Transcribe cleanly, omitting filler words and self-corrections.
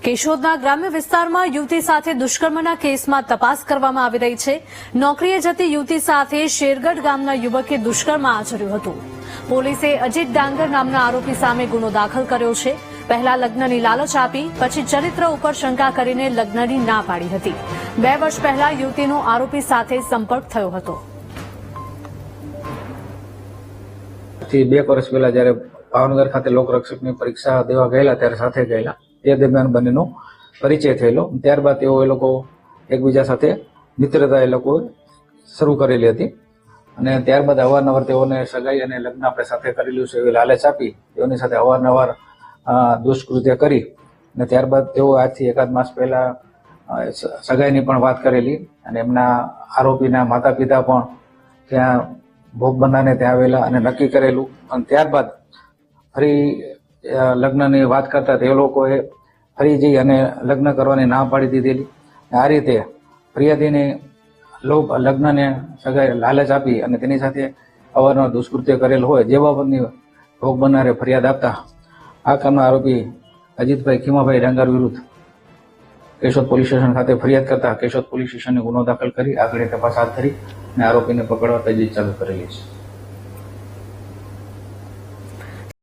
કેશોદના ગ્રામ્ય વિસ્તારમાં યુવતી સાથે દુષ્કર્મના કેસમાં તપાસ કરવામાં આવી રહી છે। નોકરીએ જતી યુવતી સાથે શેરગઢ ગામના યુવકે દુષ્કર્મ આચર્યું હતું। પોલીસે અજીત ડાંગર નામના આરોપી સામે ગુનો દાખલ કર્યો છે। પહેલા લગ્નની લાલચ આપી, પછી ચરિત્ર ઉપર શંકા કરીને લગ્નની ના પાડી હતી। 2 વર્ષ પહેલા યુવતીનો આરોપી સાથે સંપર્ક થયો હતો। 2 વર્ષ પહેલા જ્યારે ભાવનગર ખાતે લોકરક્ષકની પરીક્ષા દેવા ગયેલા ત્યારે સાથે ગયેલા તે દરમિયાન બંનેનો પરિચય થયેલો। ત્યારબાદ તેઓ એ લોકો એકબીજા સાથે મિત્રતા એ લોકો શરૂ કરેલી હતી અને ત્યારબાદ અવારનવાર તેઓને સગાઈ અને લગ્ન આપણે સાથે કરેલું છે એવી લાલચ આપી તેઓની સાથે અવારનવાર દુષ્કૃત્ય કરી અને ત્યારબાદ તેઓ આજથી 1 માસ પહેલા સગાઈની પણ વાત કરેલી અને એમના આરોપીના માતા પિતા પણ ત્યાં ભોગ બનનારને ત્યાં આવેલા અને નક્કી કરેલું અને ત્યારબાદ ફરી લગ્નની વાત કરતા તે લોકોએ ફરી જઈ અને લગ્ન કરવાની ના પાડી દીધેલી। આ રીતે ફરિયાદીને લગ્નને સગાઈ લાલચ આપી અને તેની સાથે અવારનવાર દુષ્કૃત્ય કરેલ હોય જે બાબતની ભોગ બનનારે ફરિયાદ આપતા આ કામના આરોપી અજીતભાઈ ખીમાભાઈ ડાંગર વિરુદ્ધ કેશોદ પોલીસ સ્ટેશન ખાતે ફરિયાદ કરતા કેશોદ પોલીસ સ્ટેશને ગુનો દાખલ કરી આગળની તપાસ હાથ ધરી અને આરોપીને પકડવા તજવીજ ચાલુ કરેલી છે।